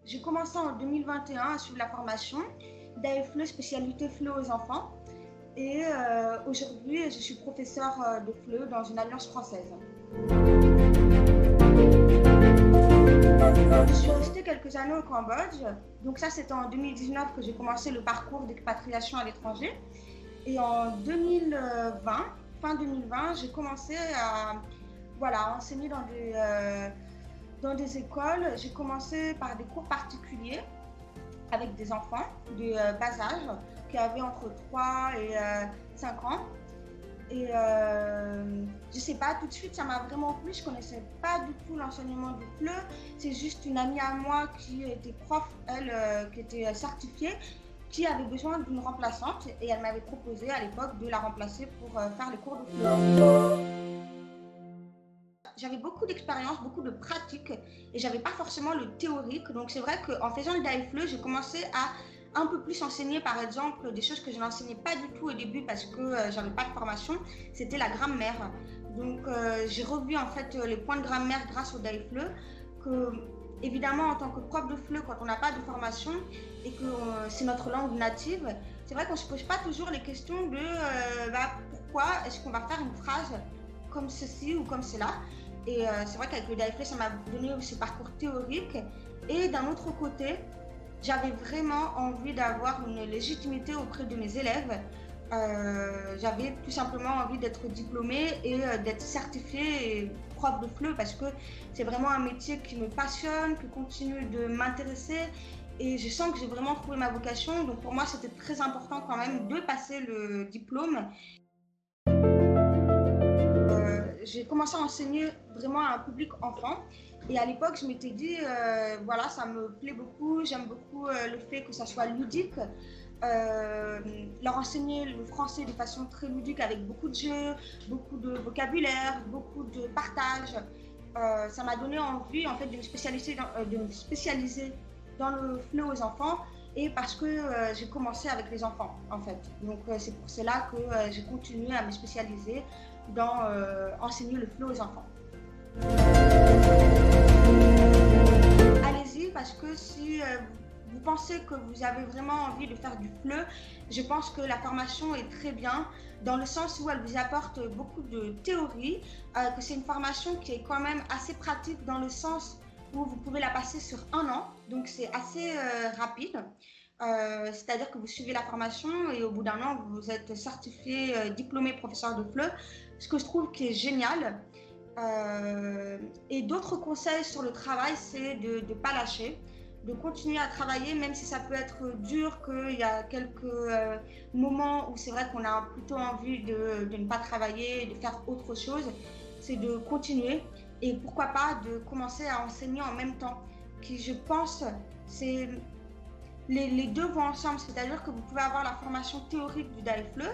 J'ai commencé en 2021 à suivre la formation d'AFLE spécialité FLE aux enfants. Et aujourd'hui, je suis professeure de FLE dans une alliance française. Je suis restée quelques années au Cambodge. Donc ça, c'était en 2019 que j'ai commencé le parcours d'expatriation à l'étranger. Et en 2020, fin 2020, j'ai commencé à enseigner dans des écoles. J'ai commencé par des cours particuliers avec des enfants de bas âge qui avaient entre 3 et 5 ans. Et je sais pas, tout de suite, ça m'a vraiment plu. Je connaissais pas du tout l'enseignement du FLE. C'est juste une amie à moi qui était prof, elle, qui était certifiée, qui avait besoin d'une remplaçante et elle m'avait proposé à l'époque de la remplacer pour faire les cours de FLE. J'avais beaucoup d'expérience, beaucoup de pratique et j'avais pas forcément le théorique. Donc c'est vrai qu'en faisant le DAFLE, j'ai commencé à un peu plus enseigner, par exemple, des choses que je n'enseignais pas du tout au début parce que j'avais pas de formation. C'était la grammaire. Donc j'ai revu en fait les points de grammaire grâce au DAFLE. Que évidemment, en tant que prof de FLE, quand on n'a pas de formation et que c'est notre langue native, c'est vrai qu'on ne se pose pas toujours les questions de pourquoi est-ce qu'on va faire une phrase comme ceci ou comme cela. Et c'est vrai qu'avec le DAFLE, ça m'a donné ce parcours théorique. Et d'un autre côté, j'avais vraiment envie d'avoir une légitimité auprès de mes élèves. J'avais tout simplement envie d'être diplômée et d'être certifiée prof de FLE parce que c'est vraiment un métier qui me passionne, qui continue de m'intéresser et je sens que j'ai vraiment trouvé ma vocation. Donc pour moi, c'était très important quand même de passer le diplôme. J'ai commencé à enseigner vraiment à un public enfant. Et à l'époque, je m'étais dit, voilà, ça me plaît beaucoup, j'aime beaucoup le fait que ça soit ludique. Leur enseigner le français de façon très ludique avec beaucoup de jeux, beaucoup de vocabulaire, beaucoup de partage. Ça m'a donné envie en fait de me spécialiser dans le FLE aux enfants et parce que j'ai commencé avec les enfants en fait. Donc c'est pour cela que j'ai continué à me spécialiser dans enseigner le FLE aux enfants. Allez-y parce que si vous pensez que vous avez vraiment envie de faire du FLE, je pense que la formation est très bien dans le sens où elle vous apporte beaucoup de théorie, que c'est une formation qui est quand même assez pratique dans le sens où vous pouvez la passer sur 1 an, donc c'est assez rapide. C'est-à-dire que vous suivez la formation et au bout d'1 an, vous êtes certifié diplômé professeur de FLE, ce que je trouve qui est génial. Et d'autres conseils sur le travail, c'est de ne pas lâcher, de continuer à travailler, même si ça peut être dur, qu'il y a quelques moments où c'est vrai qu'on a plutôt envie de ne pas travailler, de faire autre chose, c'est de continuer et pourquoi pas de commencer à enseigner en même temps, qui je pense, c'est les deux vont ensemble, c'est-à-dire que vous pouvez avoir la formation théorique du DAFLE,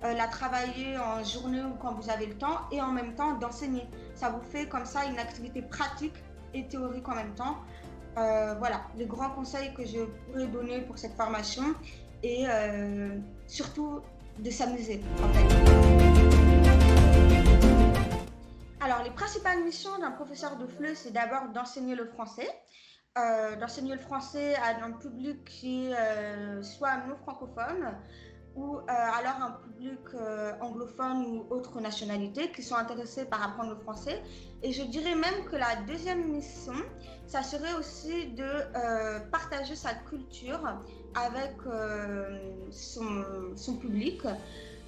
la travailler en journée ou quand vous avez le temps et en même temps d'enseigner. Ça vous fait comme ça une activité pratique et théorique en même temps. Voilà, les grands conseils que je pourrais donner pour cette formation et surtout de s'amuser en fait. Alors, les principales missions d'un professeur de FLE, c'est d'abord d'enseigner le français. D'enseigner le français à un public qui est soit non francophone ou alors un public anglophone ou autre nationalité qui sont intéressés par apprendre le français. Et je dirais même que la deuxième mission, ça serait aussi de partager sa culture avec son public.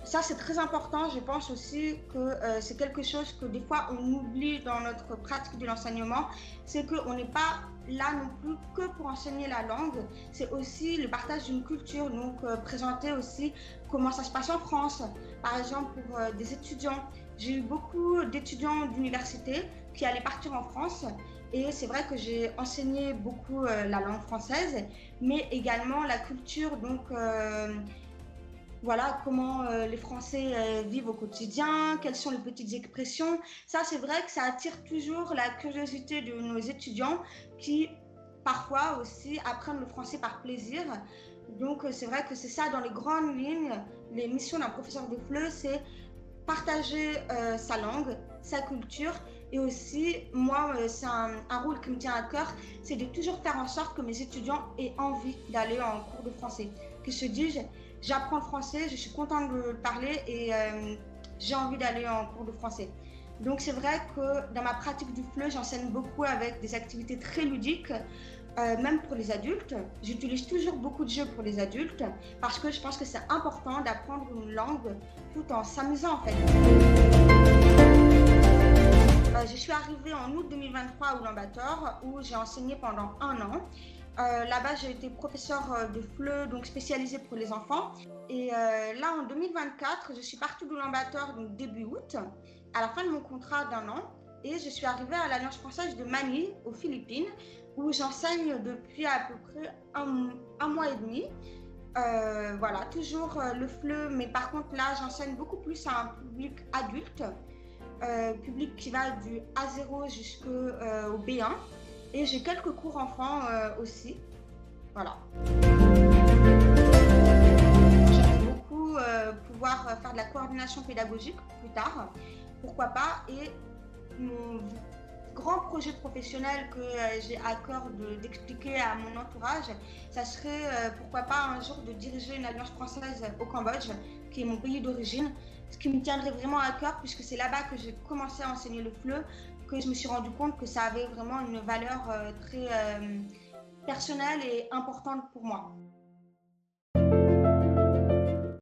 Ça, c'est très important. Je pense aussi que c'est quelque chose que des fois on oublie dans notre pratique de l'enseignement, c'est qu'on n'est pas là non plus que pour enseigner la langue, c'est aussi le partage d'une culture, donc présenter aussi comment ça se passe en France. Par exemple, pour des étudiants, j'ai eu beaucoup d'étudiants d'université qui allaient partir en France et c'est vrai que j'ai enseigné beaucoup la langue française, mais également la culture, donc voilà comment les Français vivent au quotidien, quelles sont les petites expressions. Ça, c'est vrai que ça attire toujours la curiosité de nos étudiants qui, parfois aussi, apprennent le français par plaisir. Donc, c'est vrai que c'est ça, dans les grandes lignes, les missions d'un professeur de FLE, c'est partager sa langue, sa culture Et aussi, moi, c'est un rôle qui me tient à cœur, c'est de toujours faire en sorte que mes étudiants aient envie d'aller en cours de français. Qu'ils se disent, j'apprends le français, je suis contente de le parler et j'ai envie d'aller en cours de français. Donc c'est vrai que dans ma pratique du FLE, j'enseigne beaucoup avec des activités très ludiques, même pour les adultes. J'utilise toujours beaucoup de jeux pour les adultes parce que je pense que c'est important d'apprendre une langue tout en s'amusant en fait. Je suis arrivée en août 2023 à Ulaanbaatar où j'ai enseigné pendant un an. Là-bas, j'ai été professeure de FLE, donc spécialisée pour les enfants. Et là, en 2024, je suis partie d'Ulaanbaatar donc début août, à la fin de mon contrat d'un an. Et je suis arrivée à l'Alliance française de Manille, aux Philippines, où j'enseigne depuis à peu près un mois et demi. Voilà, toujours le FLE, mais par contre là, j'enseigne beaucoup plus à un public adulte, public qui va du A0 jusqu'au B1. Et j'ai quelques cours enfants aussi. Voilà. J'aimerais beaucoup pouvoir faire de la coordination pédagogique plus tard. Pourquoi pas. Et mon grand projet professionnel que j'ai à cœur d'expliquer à mon entourage, ça serait pourquoi pas un jour de diriger une alliance française au Cambodge, qui est mon pays d'origine, ce qui me tiendrait vraiment à cœur puisque c'est là-bas que j'ai commencé à enseigner le FLE, que je me suis rendu compte que ça avait vraiment une valeur très personnelle et importante pour moi.